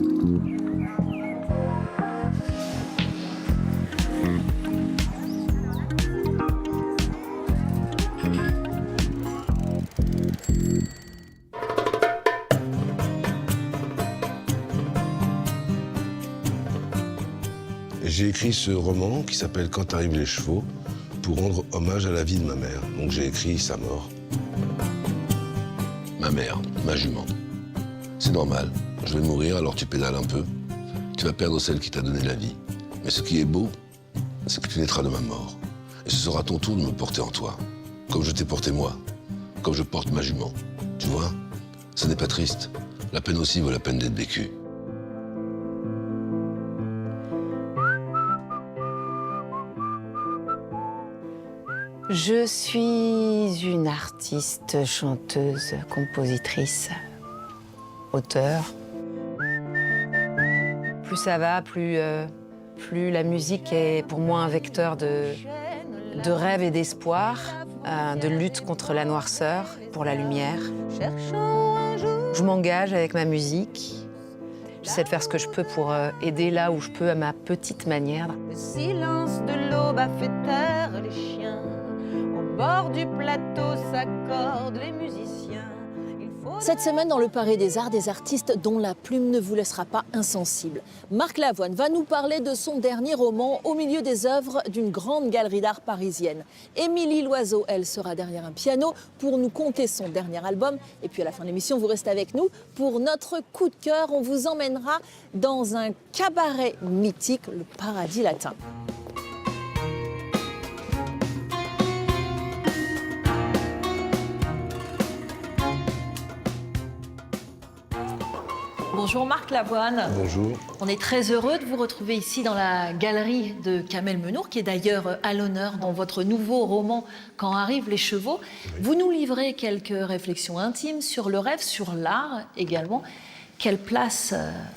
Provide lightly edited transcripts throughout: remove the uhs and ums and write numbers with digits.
J'ai écrit ce roman qui s'appelle « Quand arrivent les chevaux » pour rendre hommage à la vie de ma mère. Donc j'ai écrit sa mort. Ma mère, ma jument. C'est normal, je vais mourir, alors tu pédales un peu. Tu vas perdre celle qui t'a donné la vie. Mais ce qui est beau, c'est que tu naîtras de ma mort. Et ce sera ton tour de me porter en toi. Comme je t'ai porté moi. Comme je porte ma jument. Tu vois, ce n'est pas triste. La peine aussi vaut la peine d'être vécue. Je suis une artiste, chanteuse, compositrice, auteure. Plus ça va, plus la musique est pour moi un vecteur de rêve et d'espoir, de lutte contre la noirceur, pour la lumière. Je m'engage avec ma musique. J'essaie de faire ce que je peux pour aider là où je peux à ma petite manière. Le silence de l'aube a fait taire les chiens. Au bord du plateau s'accordent les musiciens. Cette semaine, dans le Paris des Arts, des artistes dont la plume ne vous laissera pas insensible. Marc Lavoine va nous parler de son dernier roman au milieu des œuvres d'une grande galerie d'art parisienne. Émilie Loiseau, elle, sera derrière un piano pour nous conter son dernier album. Et puis à la fin de l'émission, vous restez avec nous pour notre coup de cœur. On vous emmènera dans un cabaret mythique, le Paradis Latin. Bonjour Marc Lavoine. Bonjour. On est très heureux de vous retrouver ici dans la galerie de Kamel Menour, qui est d'ailleurs à l'honneur dans votre nouveau roman « Quand arrivent les chevaux ». Oui. Vous nous livrez quelques réflexions intimes sur le rêve, sur l'art également. Quelle place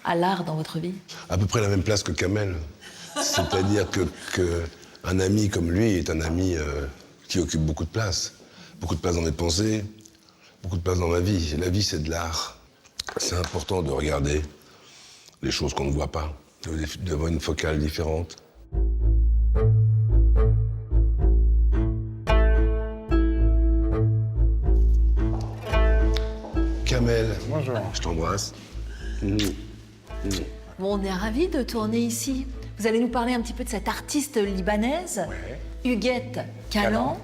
a l'art dans votre vie? À peu près la même place que Kamel. C'est-à-dire qu'un ami comme lui est un ami qui occupe beaucoup de place. Beaucoup de place dans mes pensées, beaucoup de place dans ma vie. La vie, c'est de l'art. C'est important de regarder les choses qu'on ne voit pas, d'avoir une focale différente. Kamel, bonjour. Je t'embrasse. Bon, on est ravis de tourner ici. Vous allez nous parler un petit peu de cette artiste libanaise, Huguette Calan,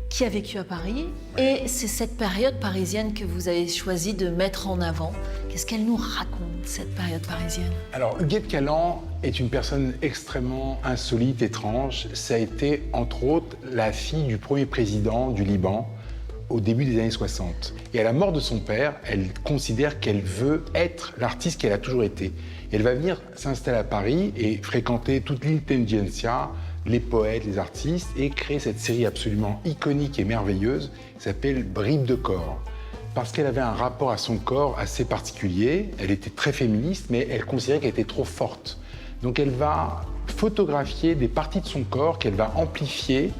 qui a vécu à Paris. Et c'est cette période parisienne que vous avez choisi de mettre en avant. Qu'est-ce qu'elle nous raconte, cette période parisienne? Alors, Huguette Calan est une personne extrêmement insolite, étrange. Ça a été, entre autres, la fille du premier président du Liban au début des années 60. Et à la mort de son père, elle considère qu'elle veut être l'artiste qu'elle a toujours été. Et elle va venir s'installer à Paris et fréquenter toute l'intelligentsia, les poètes, les artistes, et créer cette série absolument iconique et merveilleuse qui s'appelle Bribes de corps. Parce qu'elle avait un rapport à son corps assez particulier, elle était très féministe, mais elle considérait qu'elle était trop forte. Donc elle va photographier des parties de son corps qu'elle va amplifier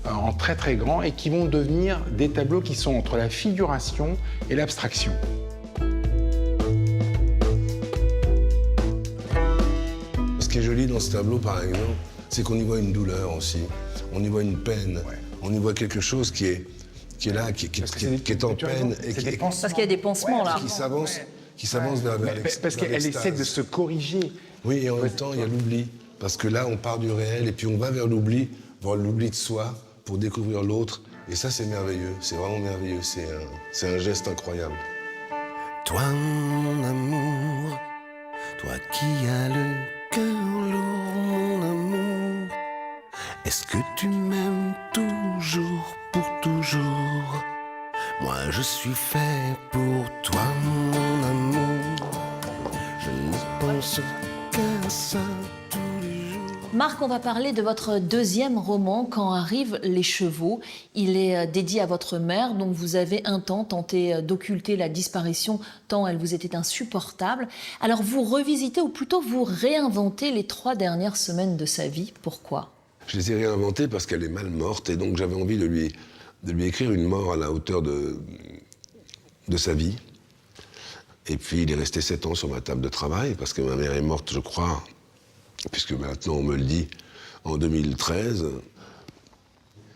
en très très grand et qui vont devenir des tableaux qui sont entre la figuration et l'abstraction. Ce qui est joli dans ce tableau, par exemple, c'est qu'on y voit une douleur aussi, on y voit une peine, on y voit quelque chose qui est là, qui est en peine. Parce qu'il y a des pansements là. Qui s'avance vers l'extase. Parce qu'elle essaie de se corriger. Oui, et en même temps, il y a l'oubli. Parce que là, on part du réel et puis on va vers l'oubli de soi pour découvrir l'autre. Et ça, c'est merveilleux, c'est vraiment merveilleux, c'est un geste incroyable. Toi, mon amour, toi qui as le cœur lourd, mon amour, est-ce que tu m'aimes toujours, pour toujours? Moi, je suis fait pour toi, mon amour, je ne pense qu'à ça tous les jours. Marc, on va parler de votre deuxième roman, Quand arrivent les chevaux. Il est dédié à votre mère, dont vous avez un temps tenté d'occulter la disparition, tant elle vous était insupportable. Alors vous revisitez, ou plutôt vous réinventez les 3 dernières semaines de sa vie. Pourquoi? Je les ai réinventées parce qu'elle est mal morte et donc j'avais envie de lui écrire une mort à la hauteur de sa vie. Et puis il est resté 7 ans sur ma table de travail, parce que ma mère est morte, je crois, puisque maintenant on me le dit, en 2013.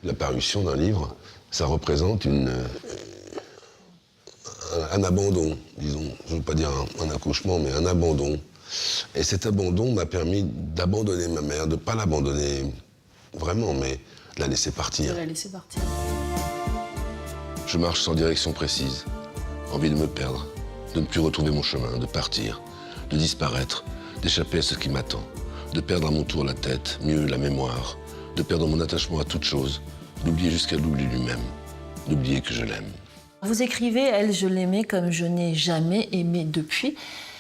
La parution d'un livre, ça représente un abandon, disons. Je ne veux pas dire un accouchement, mais un abandon. Et cet abandon m'a permis d'abandonner ma mère, de ne pas l'abandonner vraiment, mais de la laisser partir. De la laisser partir. Je marche sans direction précise, envie de me perdre, de ne plus retrouver mon chemin, de partir, de disparaître, d'échapper à ce qui m'attend, de perdre à mon tour la tête, mieux la mémoire, de perdre mon attachement à toute chose, d'oublier jusqu'à l'oubli lui-même, d'oublier que je l'aime. Vous écrivez « Elle, je l'aimais comme je n'ai jamais aimé depuis ».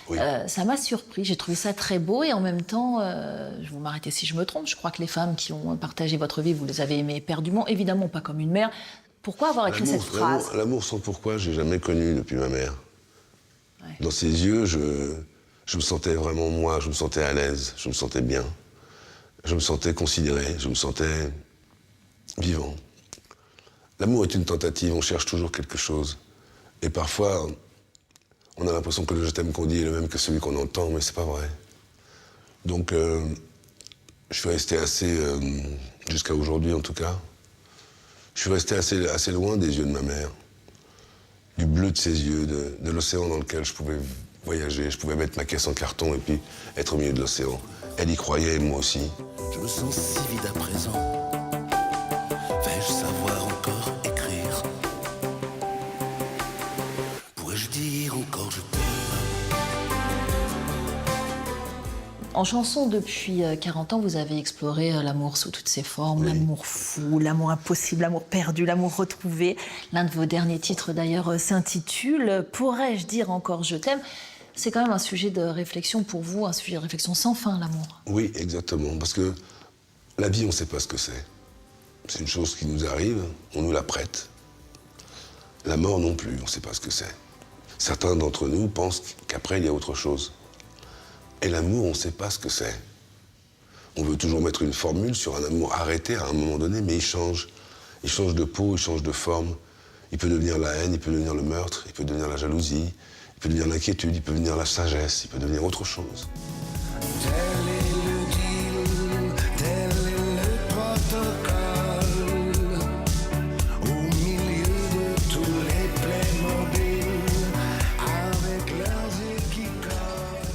Oui. Ça m'a surpris, j'ai trouvé ça très beau et en même temps, vous m'arrêtez si je me trompe, je crois que les femmes qui ont partagé votre vie, vous les avez aimées éperdument, évidemment pas comme une mère. Pourquoi avoir écrit cette phrase ? L'amour sans pourquoi, j'ai jamais connu depuis ma mère. Ouais. Dans ses yeux, je me sentais vraiment moi, je me sentais à l'aise, je me sentais bien. Je me sentais considéré, je me sentais vivant. L'amour est une tentative, on cherche toujours quelque chose. Et parfois, on a l'impression que le je t'aime qu'on dit est le même que celui qu'on entend, mais c'est pas vrai. Donc, je suis resté assez, jusqu'à aujourd'hui en tout cas, je suis resté assez loin des yeux de ma mère, du bleu de ses yeux, de l'océan dans lequel je pouvais voyager, je pouvais mettre ma caisse en carton et puis être au milieu de l'océan. Elle y croyait, et moi aussi. Je me sens si vide à présent. Vais-je savoir encore écrire? Pourrais-je dire encore je t'aime? En chanson, depuis 40 ans, vous avez exploré l'amour sous toutes ses formes, oui. L'amour fou, l'amour impossible, l'amour perdu, l'amour retrouvé. L'un de vos derniers titres, d'ailleurs, s'intitule « Pourrais-je dire encore je t'aime ?» C'est quand même un sujet de réflexion pour vous, un sujet de réflexion sans fin, l'amour. Oui, exactement, parce que la vie, on ne sait pas ce que c'est. C'est une chose qui nous arrive, on nous la prête. La mort non plus, on ne sait pas ce que c'est. Certains d'entre nous pensent qu'après, il y a autre chose. Et l'amour, on ne sait pas ce que c'est. On veut toujours mettre une formule sur un amour arrêté à un moment donné, mais il change. Il change de peau, il change de forme. Il peut devenir la haine, il peut devenir le meurtre, il peut devenir la jalousie, il peut devenir l'inquiétude, il peut devenir la sagesse, il peut devenir autre chose. Tel est le deal, tel est le protocole. Au milieu de tous les Playmobil, avec leurs yeux qui collent.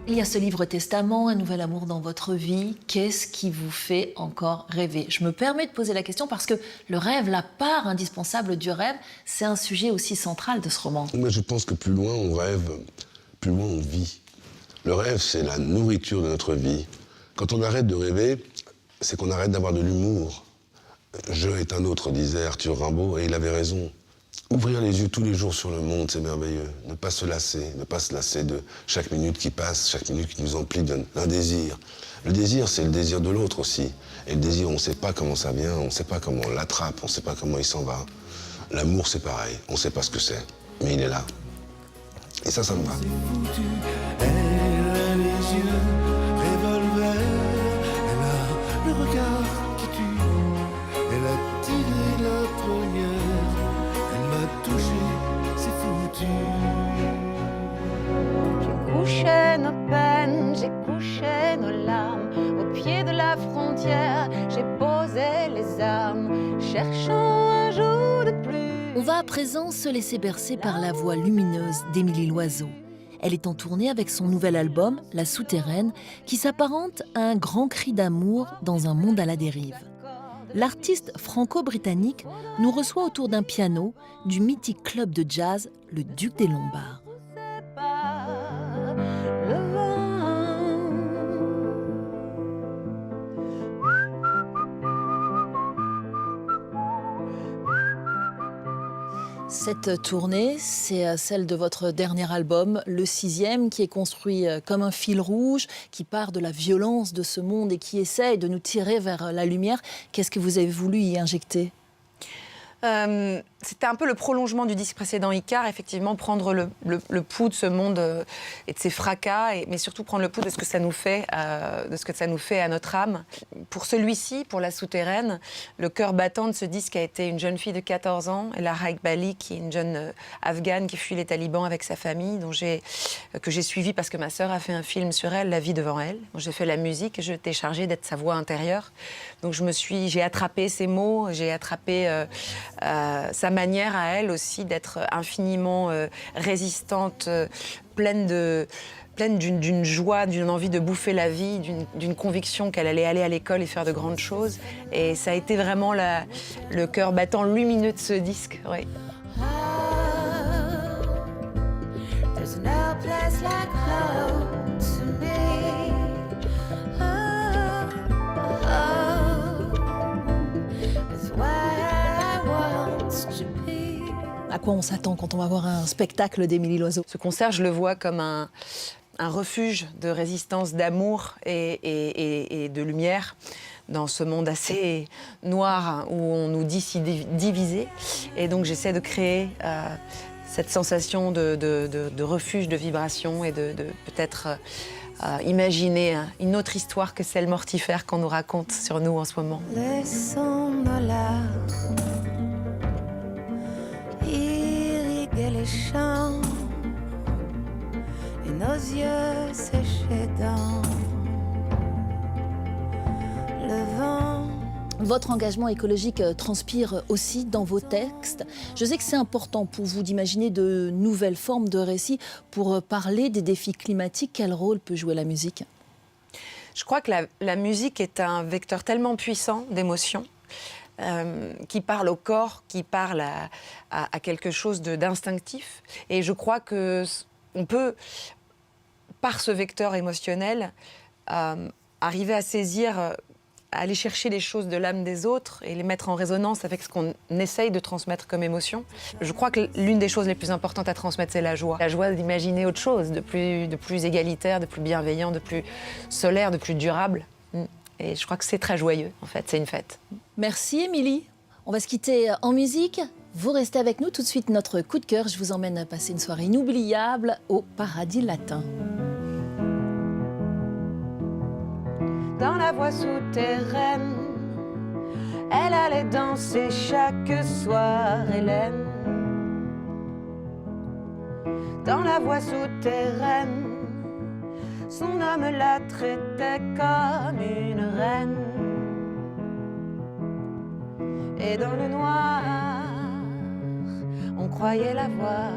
Il y a ce livre testament, un nouvel amour dans votre vie. Qu'est-ce qui vous fait encore rêver? Je me permets de poser la question parce que le rêve, la part indispensable du rêve, c'est un sujet aussi central de ce roman. Moi, je pense que plus loin on rêve, plus loin on vit. Le rêve, c'est la nourriture de notre vie. Quand on arrête de rêver, c'est qu'on arrête d'avoir de l'humour. Je est un autre, disait Arthur Rimbaud, et il avait raison. Ouvrir les yeux tous les jours sur le monde, c'est merveilleux. Ne pas se lasser de chaque minute qui passe, chaque minute qui nous emplit d'un désir. Le désir, c'est le désir de l'autre aussi. Et le désir, on ne sait pas comment ça vient, on ne sait pas comment on l'attrape, on ne sait pas comment il s'en va. L'amour, c'est pareil, on ne sait pas ce que c'est, mais il est là. Et ça me va. Elle a les yeux revolver, elle a le regard qui tue, elle a tiré la première, elle m'a touché, c'est foutu. J'ai couché nos peines, j'ai couché nos larmes, au pied de la frontière, j'ai posé les armes, cherchant un jour de pluie. On va à présent se laisser bercer par la voix lumineuse d'Émilie Loiseau. Elle est en tournée avec son nouvel album, La Souterraine, qui s'apparente à un grand cri d'amour dans un monde à la dérive. L'artiste franco-britannique nous reçoit autour d'un piano du mythique club de jazz, le Duc des Lombards. Cette tournée, c'est celle de votre dernier album, le 6e, qui est construit comme un fil rouge, qui part de la violence de ce monde et qui essaye de nous tirer vers la lumière. Qu'est-ce que vous avez voulu y injecter ? C'était un peu le prolongement du disque précédent, Icare, effectivement, prendre le pouls de ce monde et de ses fracas, mais surtout prendre le pouls de ce que ça nous fait, à notre âme. Pour celui-ci, pour La Souterraine, le cœur battant de ce disque a été une jeune fille de 14 ans, Ella Iqbali, qui est une jeune afghane qui fuit les talibans avec sa famille, que j'ai suivie parce que ma sœur a fait un film sur elle, La vie devant elle. J'ai fait la musique et je t'ai chargée d'être sa voix intérieure. Donc j'ai attrapé ses mots, j'ai attrapé sa manière à elle aussi d'être infiniment résistante, pleine d'une joie, d'une envie de bouffer la vie, d'une conviction qu'elle allait aller à l'école et faire de grandes choses. Et ça a été vraiment le cœur battant lumineux de ce disque. Oui. There's no place like home to me. It's where I want to be. À quoi on s'attend quand on va voir un spectacle d'Émilie Loiseau? Ce concert, je le vois comme un refuge de résistance, d'amour et de lumière dans ce monde assez noir où on nous dit si divisé. Et donc j'essaie de créer cette sensation de refuge, de vibration et de peut-être imaginer une autre histoire que celle mortifère qu'on nous raconte sur nous en ce moment. Laissons-nous là irriguer les champs et nos yeux séchés dans le vent. Votre engagement écologique transpire aussi dans vos textes. Je sais que c'est important pour vous d'imaginer de nouvelles formes de récits pour parler des défis climatiques. Quel rôle peut jouer la musique? Je crois que la musique est un vecteur tellement puissant d'émotions, qui parle au corps, qui parle à quelque chose d'instinctif. Et je crois qu'on peut, par ce vecteur émotionnel, arriver à saisir, à aller chercher les choses de l'âme des autres et les mettre en résonance avec ce qu'on essaye de transmettre comme émotion. Je crois que l'une des choses les plus importantes à transmettre, c'est la joie. La joie d'imaginer autre chose, de plus égalitaire, de plus bienveillant, de plus solaire, de plus durable. Et je crois que c'est très joyeux, en fait, c'est une fête. Merci Émilie. On va se quitter en musique. Vous restez avec nous. Tout de suite, notre coup de cœur. Je vous emmène à passer une soirée inoubliable au Paradis Latin. Dans la voie souterraine, elle allait danser chaque soir, Hélène. Dans la voie souterraine, son homme la traitait comme une reine. Et dans le noir, on croyait la voir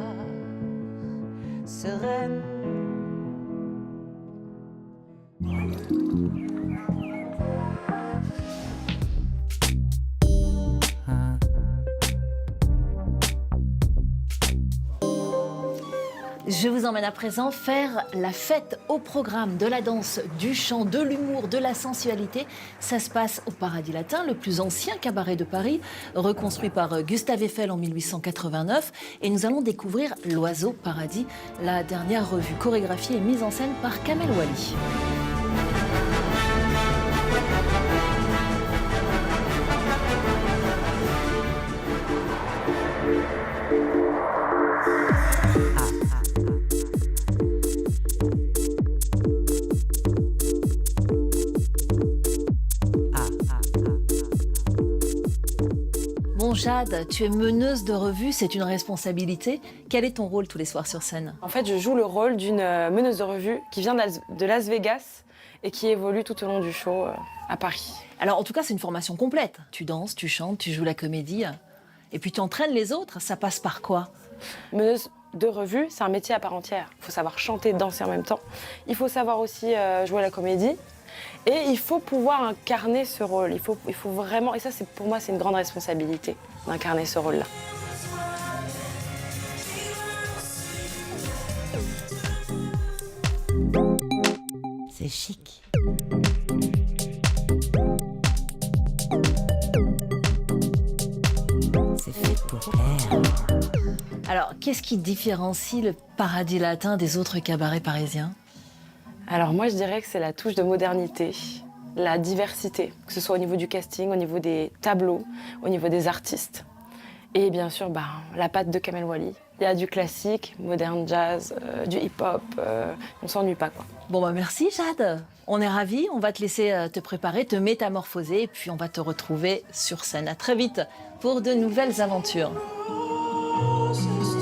sereine. Je vous emmène à présent faire la fête au programme de la danse, du chant, de l'humour, de la sensualité. Ça se passe au Paradis Latin, le plus ancien cabaret de Paris, reconstruit par Gustave Eiffel en 1889. Et nous allons découvrir l'Oiseau Paradis, la dernière revue chorégraphiée et mise en scène par Kamel Wally. Bon Jade, tu es meneuse de revue, c'est une responsabilité. Quel est ton rôle tous les soirs sur scène? En fait, je joue le rôle d'une meneuse de revue qui vient de Las Vegas et qui évolue tout au long du show à Paris. Alors en tout cas, c'est une formation complète. Tu danses, tu chantes, tu joues la comédie. Et puis tu entraînes les autres, ça passe par quoi? Meneuse de revue, c'est un métier à part entière. Il faut savoir chanter, danser en même temps. Il faut savoir aussi jouer la comédie. Et il faut pouvoir incarner ce rôle. Il faut vraiment, et ça pour moi c'est une grande responsabilité d'incarner ce rôle-là. C'est chic. C'est fait pour plaire. Alors, qu'est-ce qui différencie le Paradis Latin des autres cabarets parisiens? Alors moi, je dirais que c'est la touche de modernité, la diversité, que ce soit au niveau du casting, au niveau des tableaux, au niveau des artistes. Et bien sûr, la patte de Kamel Wally. Il y a du classique, moderne jazz, du hip-hop. On s'ennuie pas, quoi. Bon, merci Jade. On est ravis. On va te laisser te préparer, te métamorphoser. Et puis, on va te retrouver sur scène. À très vite pour de nouvelles aventures. C'est